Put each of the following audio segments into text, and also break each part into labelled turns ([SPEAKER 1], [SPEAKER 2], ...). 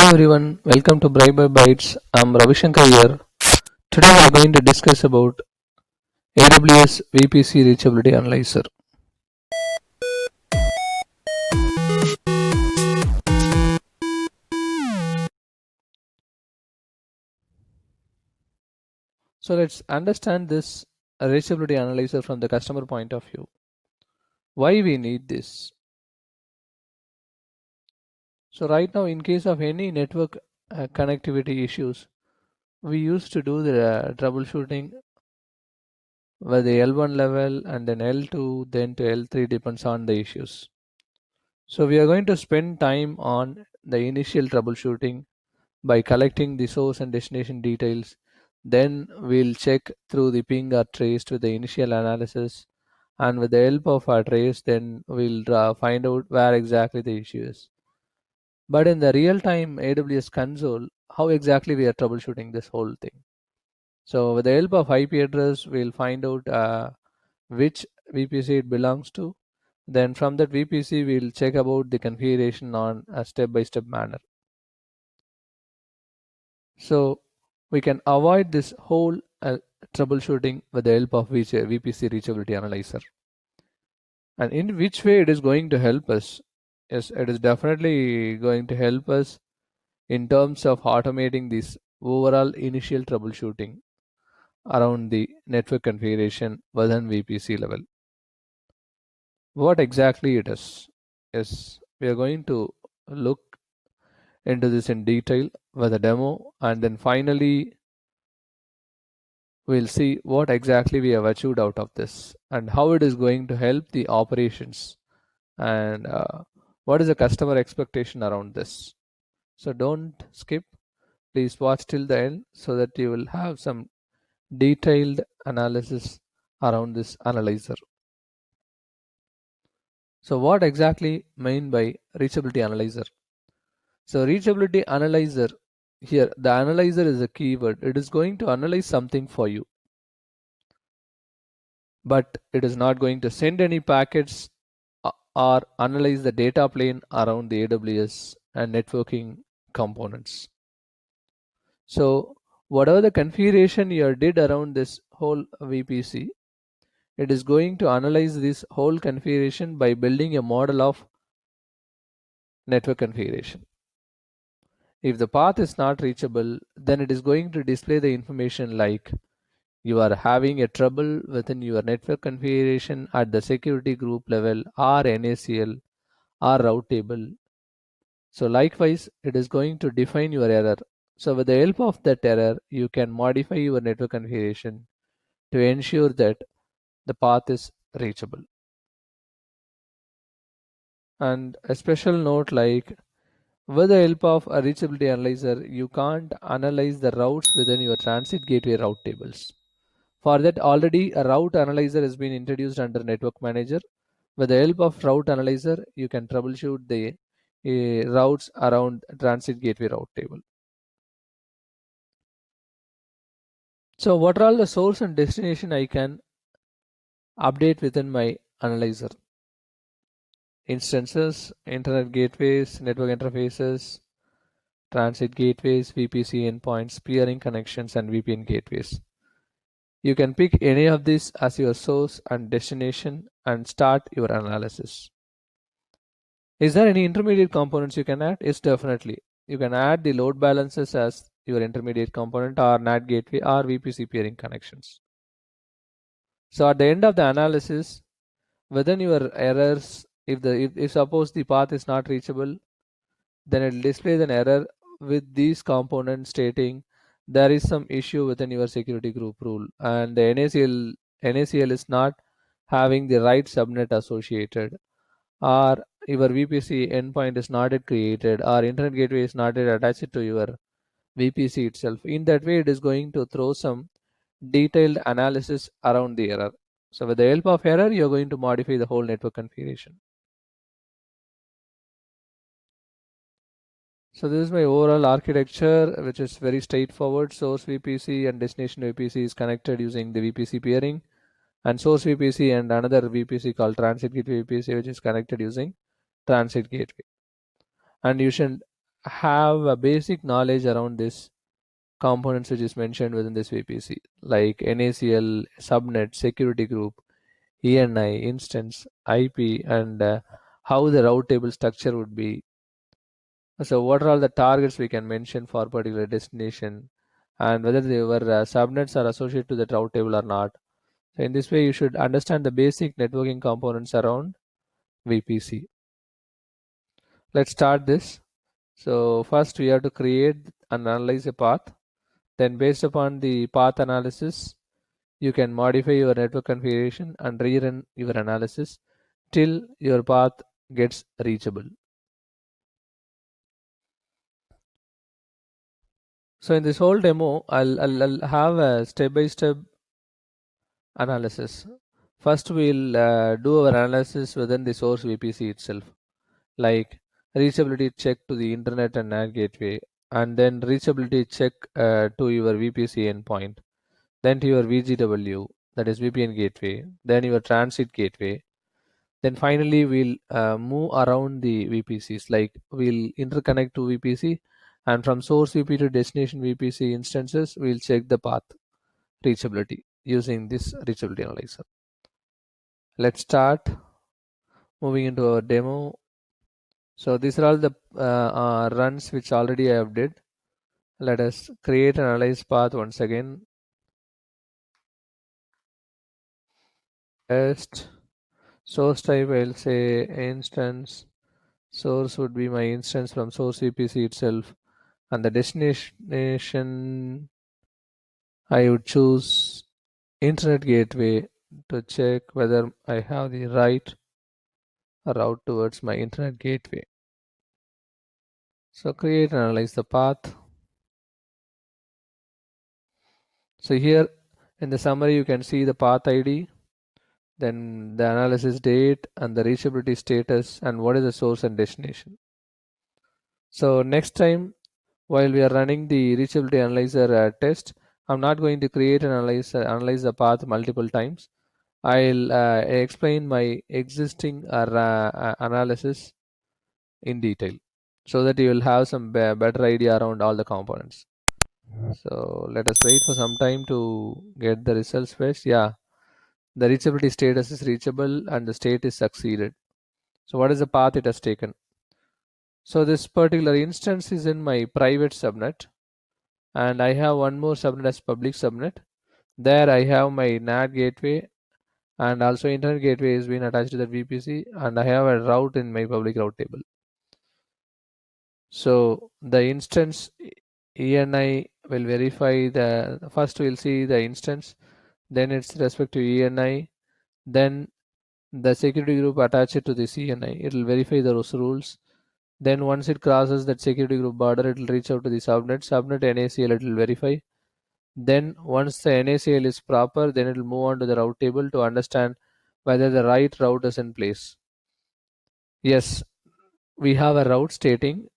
[SPEAKER 1] everyone, welcome to Bright by Bytes. I'm Ravishankar here. Today we are going to discuss about AWS VPC Reachability Analyzer. So let's understand this reachability analyzer from the customer point of view. Why we need this? So right now, in case of any network connectivity issues, we used to do the troubleshooting with the L1 level and then L2, then to L3 depends on the issues. So we are going to spend time on the initial troubleshooting by collecting the source and destination details. Then we'll check through the ping or trace with the initial analysis, and with the help of our trace, then we'll find out where exactly the issue is. But in the real-time AWS console, how exactly we are troubleshooting this whole thing? So with the help of IP address, we'll find out which VPC it belongs to. Then from that VPC, we'll check about the configuration on a step-by-step manner. So we can avoid this whole troubleshooting with the help of VPC Reachability Analyzer. And in which way it is going to help us? Yes, it is definitely going to help us in terms of automating this overall initial troubleshooting around the network configuration within VPC level. What exactly it is? Yes, we are going to look into this in detail with a demo, and then finally we'll see what exactly we have achieved out of this and how it is going to help the operations, and what is the customer expectation around this. So don't skip, please watch till the end so that you will have some detailed analysis around this analyzer. So what exactly mean by reachability analyzer? So reachability analyzer, here the analyzer is a keyword. It is going to analyze something for you, but it is not going to send any packets or analyze the data plane around the AWS and networking components. So whatever the configuration you did around this whole VPC, it is going to analyze this whole configuration by building a model of network configuration. If the path is not reachable, then it is going to display the information like you are having a trouble within your network configuration at the security group level or NACL or route table. So likewise, it is going to define your error. So with the help of that error, you can modify your network configuration to ensure that the path is reachable. And a special note, like with the help of a reachability analyzer, you can't analyze the routes within your transit gateway route tables. For that, already a route analyzer has been introduced under Network Manager. With the help of route analyzer, you can troubleshoot the routes around transit gateway route table. So what are all the source and destination I can update within my analyzer? Instances, internet gateways, network interfaces, transit gateways, VPC endpoints, peering connections, and VPN gateways. You can pick any of these as your source and destination and start your analysis. Is there any intermediate components you can add? Yes, definitely. You can add the load balancers as your intermediate component, or NAT gateway, or VPC peering connections. So at the end of the analysis, within your errors, if suppose the path is not reachable, then it will display an error with these components stating there is some issue within your security group rule, and the NACL is not having the right subnet associated, or your VPC endpoint is not yet created, or internet gateway is not yet attached to your VPC itself. In that way, it is going to throw some detailed analysis around the error. So with the help of error, you're going to modify the whole network configuration. So this is my overall architecture, which is very straightforward. Source VPC and destination VPC is connected using the VPC peering, and source VPC and another VPC called transit gateway VPC, which is connected using transit gateway. And you should have a basic knowledge around this components which is mentioned within this VPC, like NACL, subnet, security group, ENI, instance, IP, and how the route table structure would be. So what are all the targets we can mention for particular destination, and whether your subnets are associated to the route table or not. So in this way, you should understand the basic networking components around VPC. Let's start this. So first we have to create and analyze a path. Then based upon the path analysis, you can modify your network configuration and rerun your analysis till your path gets reachable. So in this whole demo, I'll have a step-by-step analysis. First, we'll do our analysis within the source VPC itself, like reachability check to the internet and NAT gateway, and then reachability check to your VPC endpoint, then to your VGW, that is VPN gateway, then your transit gateway. Then finally, we'll move around the VPCs, like we'll interconnect to VPC, and from source VPC to destination VPC instances, we'll check the path reachability using this reachability analyzer. Let's start moving into our demo. So these are all the runs which already I have did. Let us create and analyze path once again. Test source type, I'll say instance. Source would be my instance from source VPC itself, and the destination I would choose internet gateway to check whether I have the right route towards my internet gateway. So create and analyze the path. So here in the summary you can see the path ID, then the analysis date and the reachability status, and what is the source and destination. So next time while we are running the reachability analyzer test, I'm not going to create and analyze the path multiple times. I'll explain my existing analysis in detail so that you will have some better idea around all the components. So let us wait for some time to get the results fetched. Yeah, the reachability status is reachable and the state is succeeded. So what is the path it has taken? So this particular instance is in my private subnet, and I have one more subnet as public subnet. There I have my NAT gateway, and also internet gateway is being attached to the VPC, and I have a route in my public route table. So the instance ENI will verify the first we'll see the instance, then its respect to ENI, then the security group attached to this ENI. It will verify those rules. Then once it crosses that security group border, it will reach out to the subnet NACL, it will verify. Then once the NACL is proper, then it will move on to the route table to understand whether the right route is in place. Yes, we have a route stating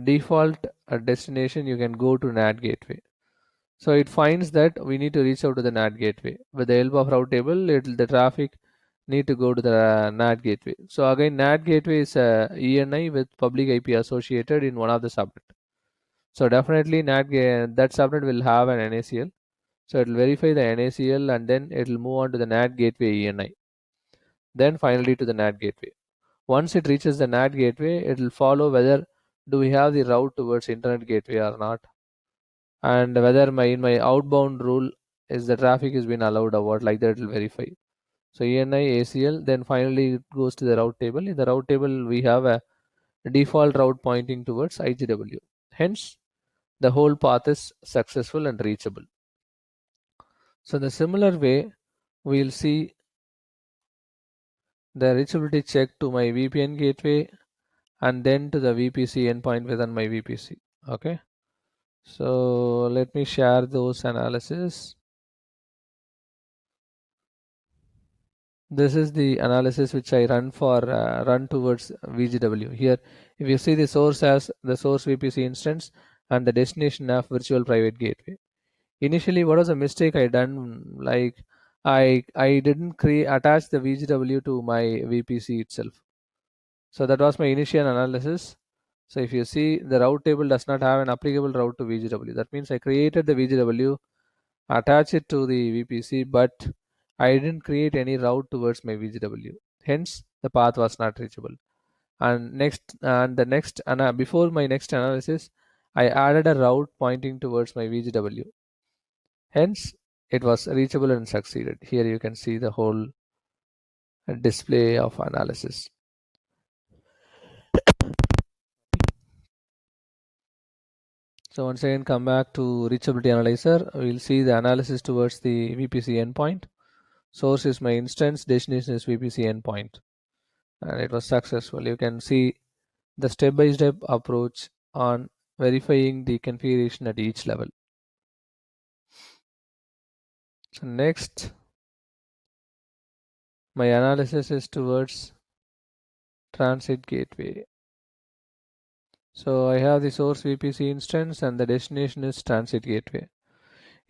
[SPEAKER 1] default destination, you can go to NAT gateway. So it finds that we need to reach out to the NAT gateway. With the help of route table, the traffic need to go to the NAT gateway. So again, NAT gateway is a ENI with public IP associated in one of the subnet. So definitely that subnet will have an NACL. So it will verify the NACL and then it will move on to the NAT gateway ENI. Then finally to the NAT gateway. Once it reaches the NAT gateway, it will follow whether do we have the route towards internet gateway or not, and whether in my outbound rule is the traffic is been allowed or what, like that it will verify. So ENI, ACL, then finally it goes to the route table. In the route table, we have a default route pointing towards IGW. Hence, the whole path is successful and reachable. So in the similar way, we'll see the reachability check to my VPN gateway and then to the VPC endpoint within my VPC. Okay. So let me share those analysis. This is the analysis which I run for run towards VGW. Here, if you see the source as the source VPC instance and the destination of virtual private gateway. Initially, what was a mistake I done? Like I didn't attach the VGW to my VPC itself. So that was my initial analysis. So if you see, the route table does not have an applicable route to VGW. That means I created the VGW, attach it to the VPC, but I didn't create any route towards my VGW. Hence, the path was not reachable. And before my next analysis, I added a route pointing towards my VGW. Hence, it was reachable and succeeded. Here you can see the whole display of analysis. So once again, come back to reachability analyzer. We'll see the analysis towards the VPC endpoint. Source is my instance, destination is VPC endpoint, and it was successful. You can see the step-by-step approach on verifying the configuration at each level. So next, my analysis is towards transit gateway. So I have the source VPC instance and the destination is transit gateway.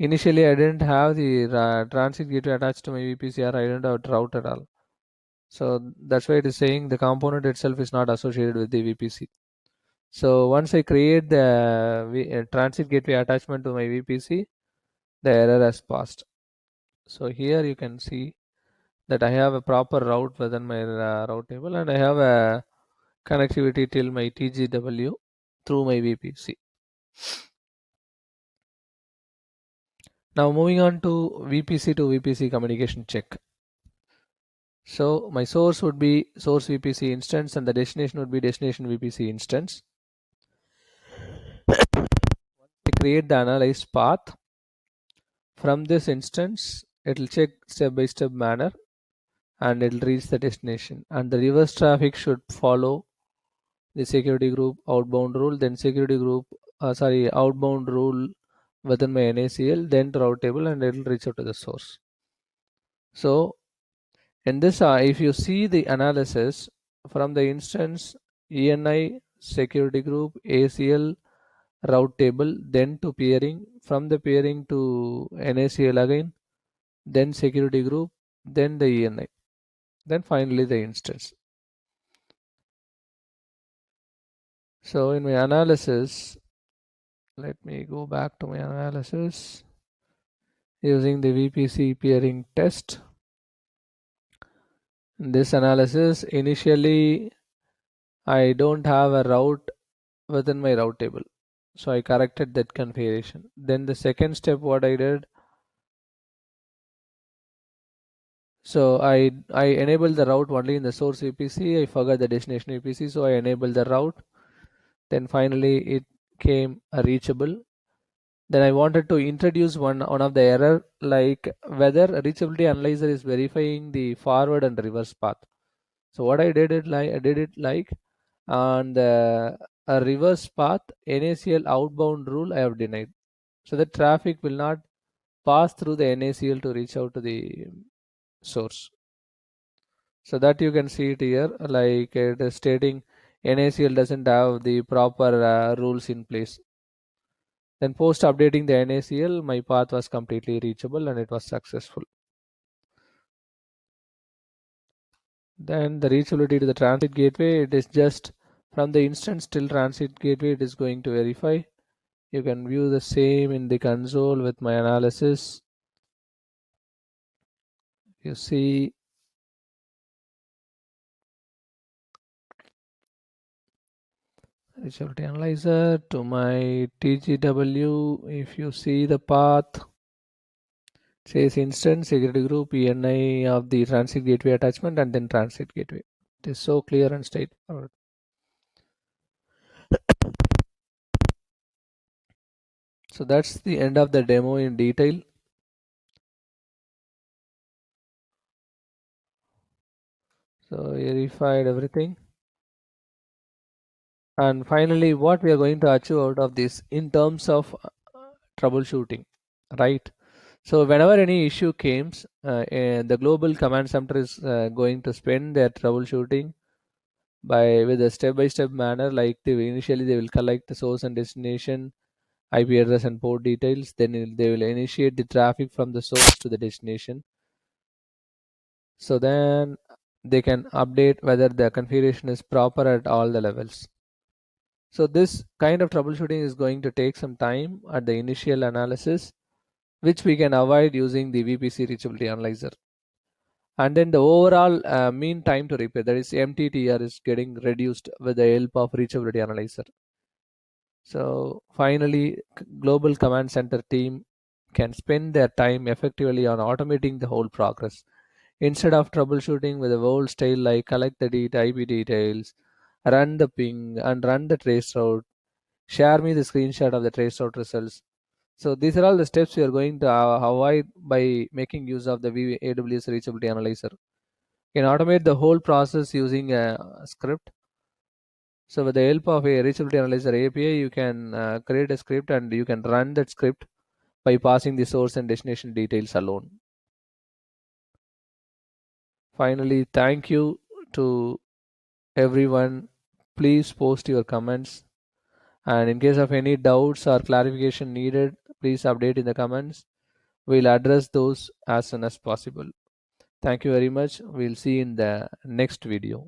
[SPEAKER 1] Initially, I didn't have the transit gateway attached to my VPC, or I didn't have route at all. So that's why it is saying the component itself is not associated with the VPC. So once I create the transit gateway attachment to my VPC, the error has passed. So here you can see that I have a proper route within my route table, and I have a connectivity till my TGW through my VPC. Now moving on to VPC to VPC communication check. So my source would be source VPC instance and the destination would be destination VPC instance. I create the analyzed path. From this instance, it will check step-by-step manner and it will reach the destination. And the reverse traffic should follow the security group outbound rule, then outbound rule within my NACL, then to route table, and it will reach out to the source. So in this, if you see the analysis from the instance ENI security group ACL route table, then to peering, from the peering to NACL again, then security group, then the ENI, then finally the instance. So in my analysis, let me go back to my analysis using the VPC peering test. In this analysis, initially I don't have a route within my route table, so I corrected that configuration. Then the second step, what I did, so I enabled the route only in the source VPC. I forgot the destination VPC, so I enabled the route. Then finally it came a reachable. Then I wanted to introduce one of the error, like whether a reachability analyzer is verifying the forward and reverse path. So what I did it like on the a reverse path NACL outbound rule I have denied, so the traffic will not pass through the NACL to reach out to the source. So that you can see it here, like it is stating NACL doesn't have the proper rules in place. Then post updating the NACL, my path was completely reachable and it was successful. Then the reachability to the transit gateway, it is just from the instance till transit gateway it is going to verify. You can view the same in the console with my analysis. You see reachability analyzer to my TGW. If you see the path, says instance security group ENI of the transit gateway attachment and then transit gateway. It is so clear and straightforward. So that's the end of the demo in detail. So verified everything. And finally, what we are going to achieve out of this in terms of troubleshooting, right? So whenever any issue comes, the global command center is going to spend their troubleshooting with a step-by-step manner. Like initially they will collect the source and destination, IP address and port details. Then they will initiate the traffic from the source to the destination. So then they can update whether the configuration is proper at all the levels. So this kind of troubleshooting is going to take some time at the initial analysis, which we can avoid using the VPC reachability analyzer. And then the overall mean time to repair, that is MTTR, is getting reduced with the help of reachability analyzer. So finally, global command center team can spend their time effectively on automating the whole progress. Instead of troubleshooting with the old style like collect the IP details, run the ping and run the trace route, share me the screenshot of the trace route results. So these are all the steps we are going to avoid by making use of the AWS reachability analyzer. You can automate the whole process using a script. So with the help of a reachability analyzer API, you can create a script and you can run that script by passing the source and destination details alone. Finally, thank you to everyone. Please post your comments, and in case of any doubts or clarification needed, please update in the comments. We'll address those as soon as possible. Thank you very much. We'll see you in the next video.